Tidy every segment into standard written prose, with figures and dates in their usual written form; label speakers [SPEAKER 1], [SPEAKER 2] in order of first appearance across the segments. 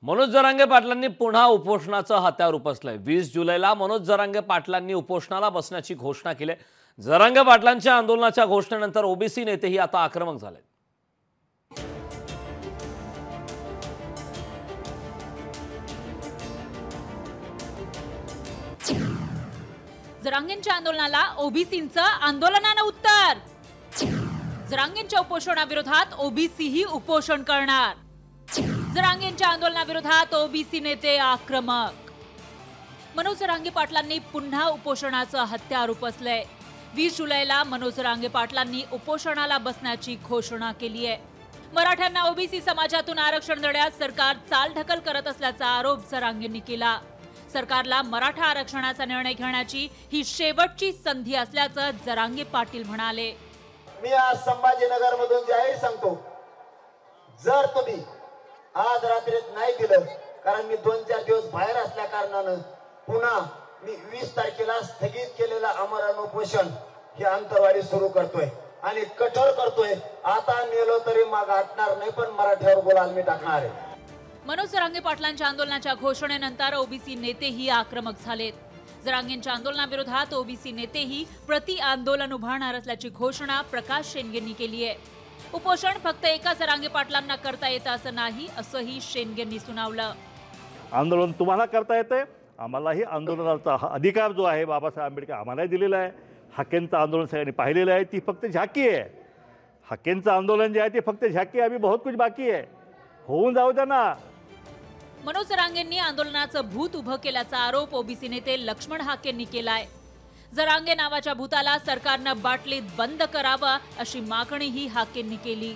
[SPEAKER 1] मनोज जरांगे पाटलांनी पुन्हा उपोषणाचं हत्यार उपसलंय। 20 जुलैला मनोज जरांगे पाटलांनी उपोषणाला बसण्याची घोषणा केली। जरांगे पाटलांच्या आंदोलनाच्या घोषणेनंतर ओबीसी नेतेही आता आक्रमक झाले।
[SPEAKER 2] जरांगेंच्या आंदोलनाला ओबीसींचं आंदोलनानं उत्तर। जरांगेंच्या उपोषणाविरोधात ओबीसीही उपोषण करणार। जरांगेंच्या आंदोलनाविरोधात ओबीसी नेते आक्रमक। मनोज जरांगे पाटलांनी पुन्हा उपोषणाचं हत्यार उपसलंय। 20 जुलैला मनोज जरांगे पाटलांनी उपोषणाला बसण्याची घोषणा केली आहे। मराठ्यांना ओबीसी समाजातून आरक्षण देण्यास सरकार चालढकल करत असल्याचा आरोप जरांगेंनी केला। सरकारला मराठा आरक्षणाचा निर्णय घेण्याची ही शेवटची संधी असल्याचं जरांगे पाटील म्हणाले।
[SPEAKER 3] मी आज संभाजीनगर मधून जाहीर सांगतो, जर तुम्ही आज रात्रीत नाही दिलं, कारण मी 2-4 दिवस बाहेर असल्या कारणानं पुन्हा मी 20 तारखेला स्थगित केलेलं आमरण उपोषण हे अंतरवाली सुरू करतोय आणि कठोर करतोय। आता मेलो तरी माग हटणार नाही, पण मराठ्यावर गुलाल मी टाकणार आहे।
[SPEAKER 2] मनोज जरांगे पाटलांच्या आंदोलनाच्या घोषणेनंतर ओबीसी नेतेही आक्रमक झालेत। जरांगेंच्या आंदोलनाविरोधात ओबीसी नेतेही प्रति आंदोलन उभारणार असल्याची घोषणा प्रकाश शेंडेंनी केली आहे। उपोषण फक्त एका जरांगे पाटलांना करता येतं असं नाही, असंही शेंडेंनी सुनावलं।
[SPEAKER 4] आंदोलन तुम्हाला करता येते, आम्हालाही आंदोलनाचा अधिकार जो आहे बाबासाहेब आंबेडकर आम्हालाही दिलेला आहे। हाकेंचं आंदोलन सगळ्यांनी पाहिलेलं आहे, ती फक्त झाकी आहे। हाकेंचं आंदोलन जे आहे ते फक्त झाकी आहे, अभी बहुत कुछ बाकी आहे, होऊन जाऊ द्या ना।
[SPEAKER 2] मनोज जरांगेंनी आंदोलनाचं भूत उभं केल्याचा आरोप ओबीसी नेते लक्ष्मण हाकेंनी केलाय। जरांगे नावाच्या भूताला सरकारनं बाटलीत बंद करावं अशी मागणीही हाकेंनी केली।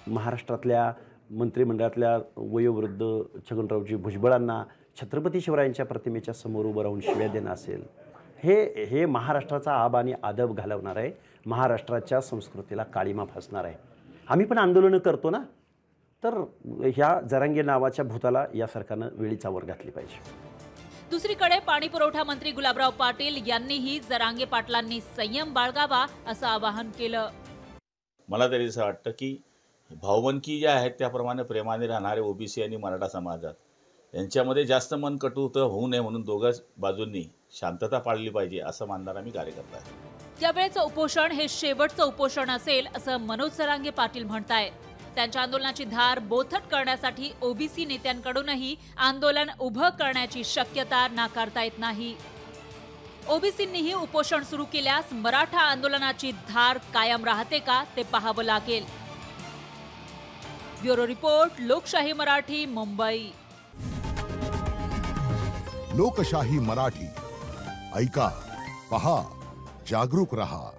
[SPEAKER 5] महाराष्ट्रातल्या मंत्रिमंडळातल्या वयोवृद्ध छगनरावजी भुजबळांना छत्रपती शिवरायांच्या प्रतिमेच्या समोर उभं राहून शिव्या देणं असेल, हे महाराष्ट्राचा आब आणि आदब घालवणार आहे, महाराष्ट्राच्या संस्कृतीला काळीमा फासणार आहे। आम्ही पण आंदोलनं करतो ना, तर ह्या जरांगे नावाच्या भूताला या सरकारनं वेळीच वर घातली पाहिजे।
[SPEAKER 2] दुसरीकडे पाणी पुरवठा मंत्री गुलाबराव पाटील यांनीही जरांगे पाटलांनी संयम बाळगावा असं आवाहन केलं।
[SPEAKER 6] मला तरी असं वाटतं की भावबंदकी ज्या आहेत त्याप्रमाणे प्रेमाने राहणारे ओबीसी आणि मराठा समाजात यांच्यामध्ये जास्त मन कटुत होऊ नये म्हणून दोघांच बाजूंनी शांतता पाळली पाहिजे असं मानणारा मी कार्यकर्ता आहे।
[SPEAKER 2] त्यावेळेचं उपोषण हे शेवटचं उपोषण असेल असं मनोज जरांगे पाटील म्हणतायत। त्यांच्या आंदोलनाची धार बोथट करण्यासाठी ओबीसी नेत्यांकडूनही आंदोलन उभं करण्याची शक्यता नाकारता येत नाही। ओबीसींनीही उपोषण सुरू केल्यास मराठा आंदोलनाची धार कायम राहते का ते पाहावं लागेल। ब्युरो रिपोर्ट, लोकशाही मराठी, मुंबई।
[SPEAKER 7] लोकशाही मराठी, ऐका, पहा, जागरूक रहा।